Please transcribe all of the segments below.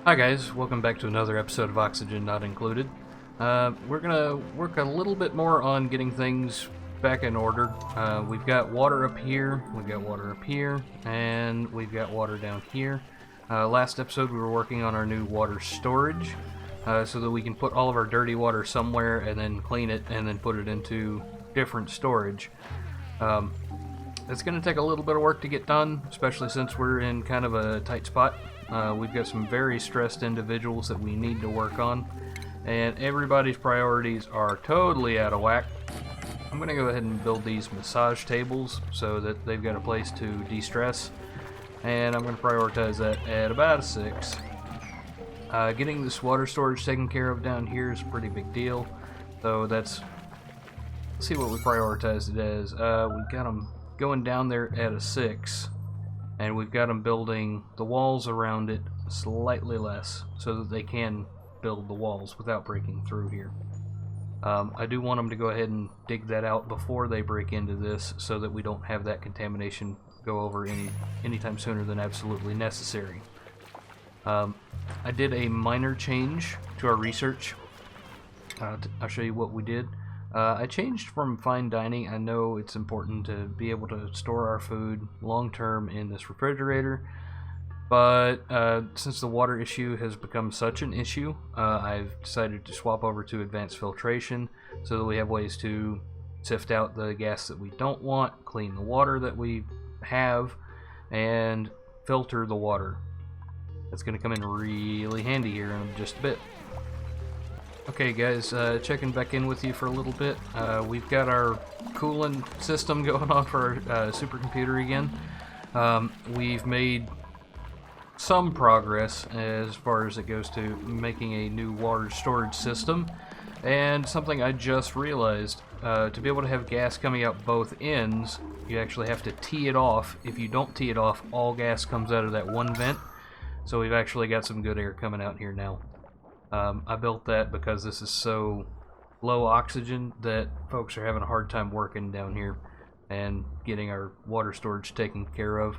Hi guys, welcome back to another episode of Oxygen Not Included. We're gonna work a little bit more on getting things back in order. We've got water up here, we've got water up here, and we've got water down here. Last episode we were working on our new water storage, so that we can put all of our dirty water somewhere and then clean it and then put it into different storage. It's going to take a little bit of work to get done, especially since we're in kind of a tight spot. We've got some very stressed individuals that we need to work on, and everybody's priorities are totally out of whack. I'm going to go ahead and build these massage tables so that they've got a place to de-stress, and I'm going to prioritize that at about a 6. Getting this water storage taken care of down here is a pretty big deal, so let's see what we prioritized it as. We've got them going down there at a 6, and we've got them building the walls around it slightly less so that they can build the walls without breaking through here. I do want them to go ahead and dig that out before they break into this so that we don't have that contamination go over anytime sooner than absolutely necessary. I did a minor change to our research. I'll show you what we did. I changed from fine dining. I know it's important to be able to store our food long term in this refrigerator, but since the water issue has become such an issue, I've decided to swap over to advanced filtration so that we have ways to sift out the gas that we don't want, clean the water that we have, and filter the water. That's going to come in really handy here in just a bit. Okay guys, checking back in with you for a little bit. We've got our cooling system going on for our supercomputer again. We've made some progress as far as it goes to making a new water storage system, and something I just realized, to be able to have gas coming out both ends, you actually have to tee it off. If you don't tee it off, all gas comes out of that one vent, so we've actually got some good air coming out here now. I built that because this is so low oxygen that folks are having a hard time working down here and getting our water storage taken care of.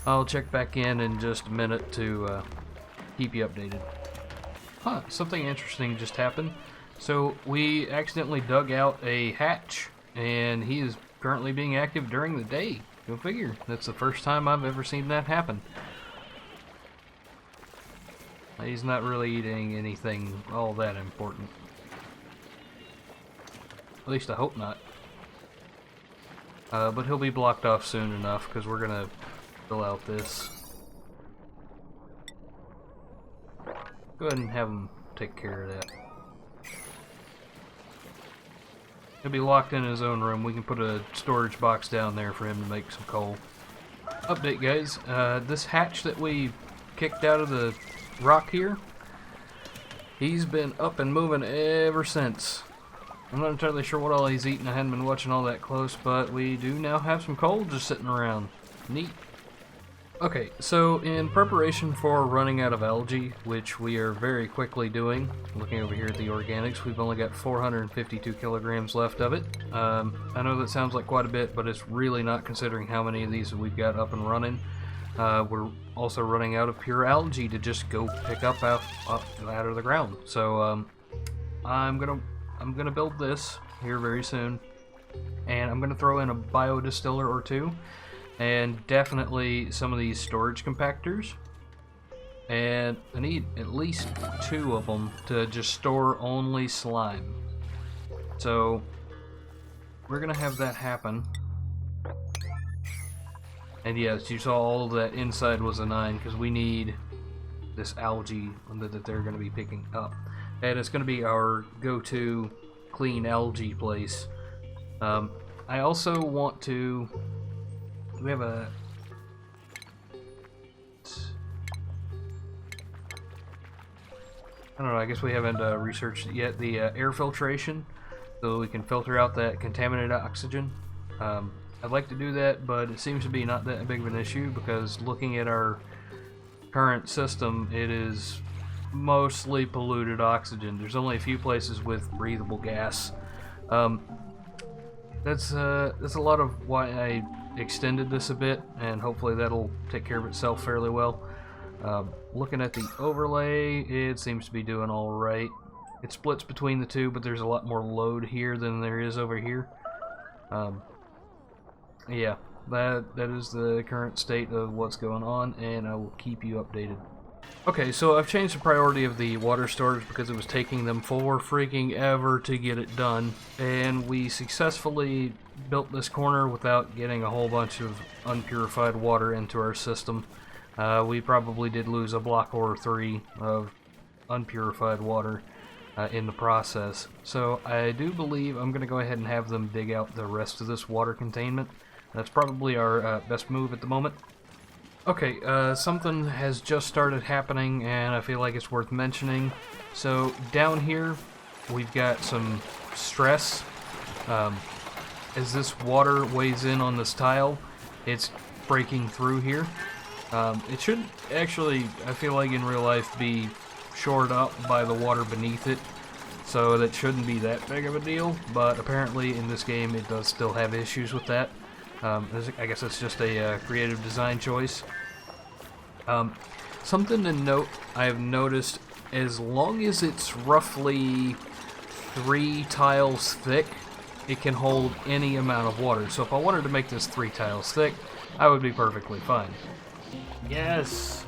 I'll check back in just a minute to keep you updated. Something interesting just happened. So we accidentally dug out a hatch, and he is currently being active during the day. Go figure. That's the first time I've ever seen that happen. He's not really eating anything all that important. At least I hope not. But he'll be blocked off soon enough because we're going to fill out this. Go ahead and have him take care of that. He'll be locked in his own room. We can put a storage box down there for him to make some coal. Update guys, this hatch that we kicked out of the rock here, he's been up and moving ever since. I'm not entirely sure what all he's eating. I hadn't been watching all that close, but we do now have some coal just sitting around. Neat. Okay, so in preparation for running out of algae, which we are very quickly doing, looking over here at the organics, we've only got 452 kilograms left of it. I know that sounds like quite a bit, but it's really not considering how many of these we've got up and running. We're also running out of pure algae to just go pick up out of the ground. So I'm gonna build this here very soon, and I'm gonna throw in a biodistiller or two, and definitely some of these storage compactors. And I need at least 2 of them to just store only slime. So we're gonna have that happen. And yes, you saw all of that inside was a 9 because we need this algae that they're going to be picking up. And it's going to be our go-to clean algae place. I also want to... We have a... I don't know, I guess we haven't researched it yet. The air filtration, so we can filter out that contaminated oxygen. I'd like to do that, but it seems to be not that big of an issue because looking at our current system, it is mostly polluted oxygen. There's only a few places with breathable gas. That's a lot of why I extended this a bit, and hopefully that'll take care of itself fairly well. Looking at the overlay, it seems to be doing alright. It splits between the two, but there's a lot more load here than there is over here. Yeah, that is the current state of what's going on, and I will keep you updated. Okay, so I've changed the priority of the water storage because it was taking them for freaking ever to get it done, and we successfully built this corner without getting a whole bunch of unpurified water into our system. We probably did lose a block or 3 of unpurified water in the process. So I do believe I'm going to go ahead and have them dig out the rest of this water containment. That's probably our best move at the moment. Okay, something has just started happening and I feel like it's worth mentioning. So down here we've got some stress. As this water weighs in on this tile, it's breaking through here. It should actually, I feel like in real life, be shored up by the water beneath it, so that shouldn't be that big of a deal, but apparently in this game it does still have issues with that. I guess it's just a creative design choice. Something to note, I've noticed, as long as it's roughly 3 tiles thick, it can hold any amount of water. So if I wanted to make this 3 tiles thick, I would be perfectly fine. Yes!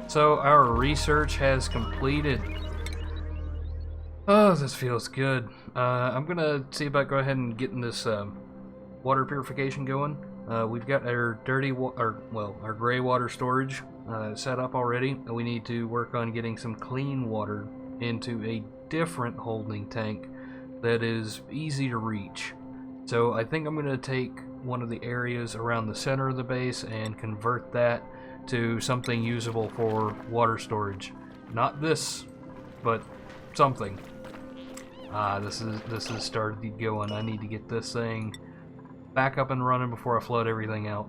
So our research has completed. Oh, this feels good. I'm gonna see about go ahead and getting this water purification going. We've got our our gray water storage set up already. We need to work on getting some clean water into a different holding tank that is easy to reach. So I think I'm going to take one of the areas around the center of the base and convert that to something usable for water storage. Not this, but something. This is started going. I need to get this thing back up and running before I flood everything out.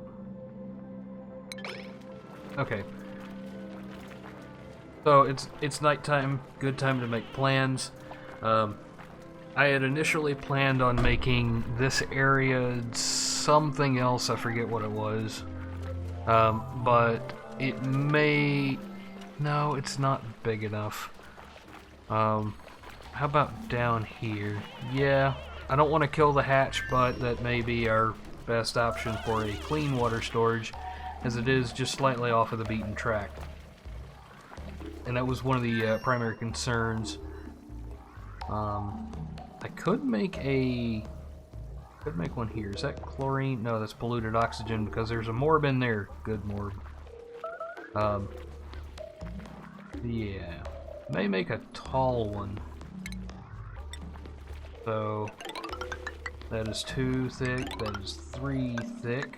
Okay. So it's nighttime. Good time to make plans. I had initially planned on making this area something else. I forget what it was. But it may... No, it's not big enough. How about down here? Yeah, I don't want to kill the hatch, but that may be our best option for a clean water storage, as it is just slightly off of the beaten track. And that was one of the primary concerns. I could make one here. Is that chlorine? No, that's polluted oxygen because there's a morb in there. Good morb. Yeah. May make a tall one. So that is 2 thick, that is 3 thick.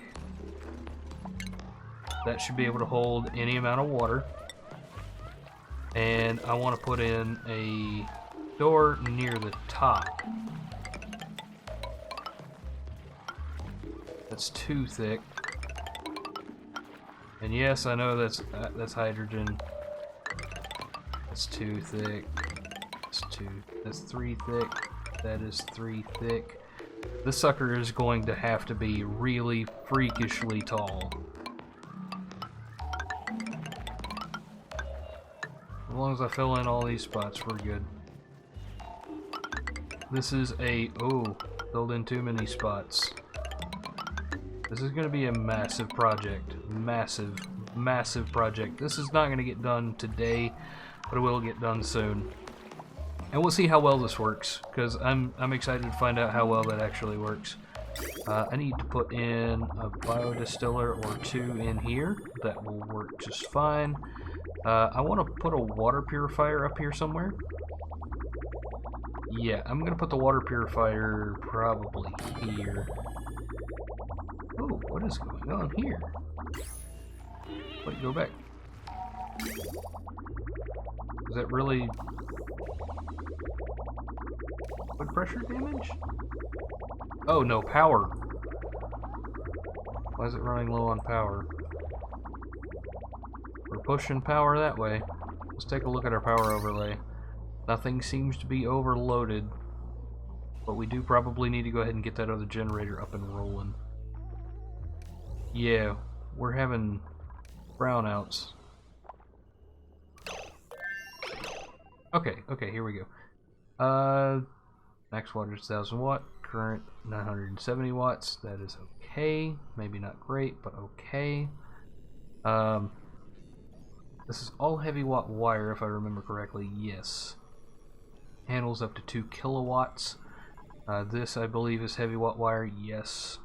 That should be able to hold any amount of water. And I want to put in a door near the top. That's 2 thick. And yes, I know that's hydrogen. That's 2 thick. That's 3 thick. That is 3 thick. This sucker is going to have to be really freakishly tall. As long as I fill in all these spots, we're good. This is a... Oh, filled in too many spots. This is going to be a massive project. Massive, massive project. This is not going to get done today, but it will get done soon. And we'll see how well this works, because I'm excited to find out how well that actually works. I need to put in a biodistiller or 2 in here. That will work just fine. I want to put a water purifier up here somewhere. Yeah, I'm going to put the water purifier probably here. Oh, what is going on here? Wait, go back. Is that really... blood pressure damage? Oh, no, power. Why is it running low on power? We're pushing power that way. Let's take a look at our power overlay. Nothing seems to be overloaded, but we do probably need to go ahead and get that other generator up and rolling. Yeah, we're having brownouts. Okay, here we go. Max water is 1000 watt, current 970 watts. That is okay. Maybe not great, but okay. This is all heavy watt wire, if I remember correctly. Yes. Handles up to 2 kilowatts. This, I believe, is heavy watt wire. Yes.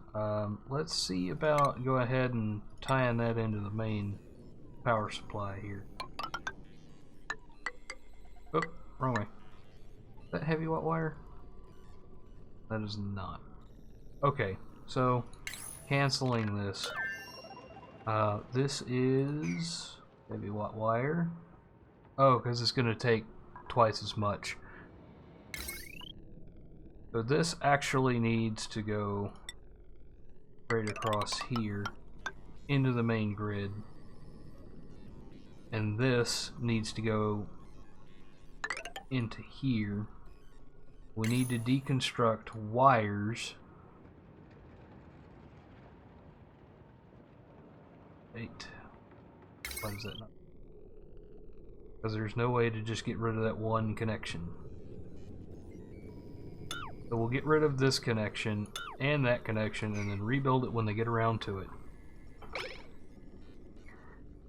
Let's see about go ahead and tying that into the main power supply here. Oh, wrong way. Is that heavy watt wire? That is not. Okay, so canceling this. This is heavy watt wire. Oh, because it's going to take twice as much. So this actually needs to go straight across here into the main grid. And this needs to go into here. We need to deconstruct wires. 8. Why is that not? Because there's no way to just get rid of that one connection. So we'll get rid of this connection and that connection and then rebuild it when they get around to it.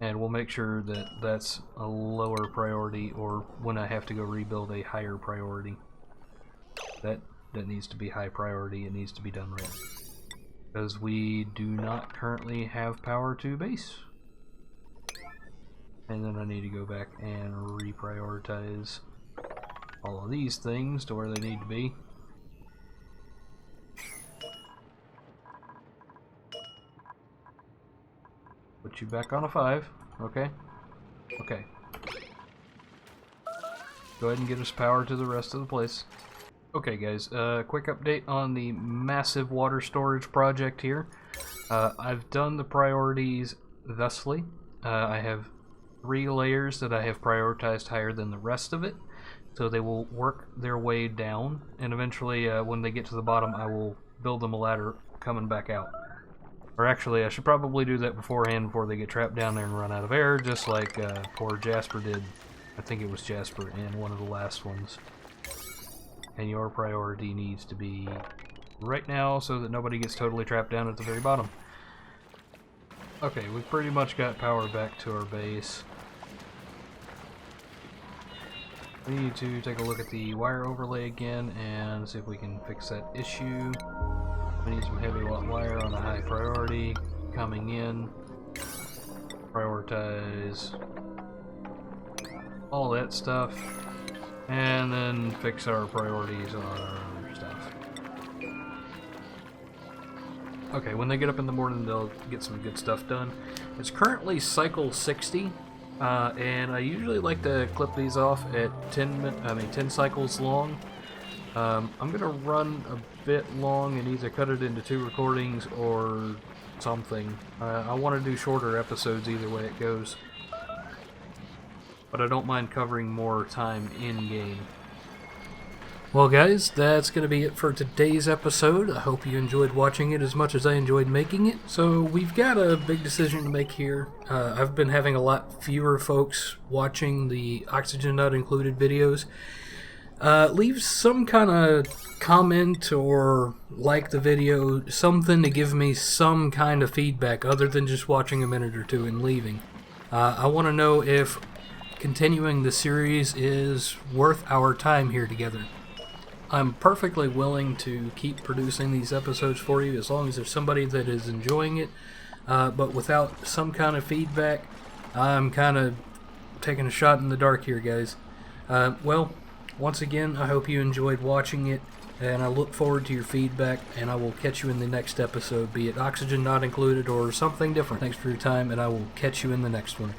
And we'll make sure that that's a lower priority, or when I have to go rebuild, a higher priority. That needs to be high priority. It needs to be done right. Because we do not currently have power to base. And then I need to go back and reprioritize all of these things to where they need to be. Put you back on a 5. Okay. Okay. Go ahead and get us power to the rest of the place. Okay guys, quick update on the massive water storage project here. I've done the priorities thusly. I have 3 layers that I have prioritized higher than the rest of it, so they will work their way down, and eventually when they get to the bottom I will build them a ladder coming back out. Or actually, I should probably do that beforehand before they get trapped down there and run out of air, just like poor Jasper did. I think it was Jasper in one of the last ones. And your priority needs to be right now so that nobody gets totally trapped down at the very bottom. Okay, we've pretty much got power back to our base. We need to take a look at the wire overlay again and see if we can fix that issue. We need some heavy watt wire on a high priority coming in. Prioritize all that stuff. And then fix our priorities on our other stuff. Okay, when they get up in the morning, they'll get some good stuff done. It's currently cycle 60, and I usually like to clip these off at 10 cycles long. I'm gonna run a bit long and either cut it into 2 recordings or something. I want to do shorter episodes either way it goes. But I don't mind covering more time in-game. Well guys, that's going to be it for today's episode. I hope you enjoyed watching it as much as I enjoyed making it. So we've got a big decision to make here. I've been having a lot fewer folks watching the Oxygen Not Included videos. Leave some kind of comment or like the video, something to give me some kind of feedback other than just watching a minute or 2 and leaving. I want to know if continuing the series is worth our time here together. I'm perfectly willing to keep producing these episodes for you as long as there's somebody that is enjoying it, but without some kind of feedback, I'm kind of taking a shot in the dark here, guys. Well, once again, I hope you enjoyed watching it, and I look forward to your feedback, and I will catch you in the next episode, be it Oxygen Not Included or something different. Thanks for your time, and I will catch you in the next one.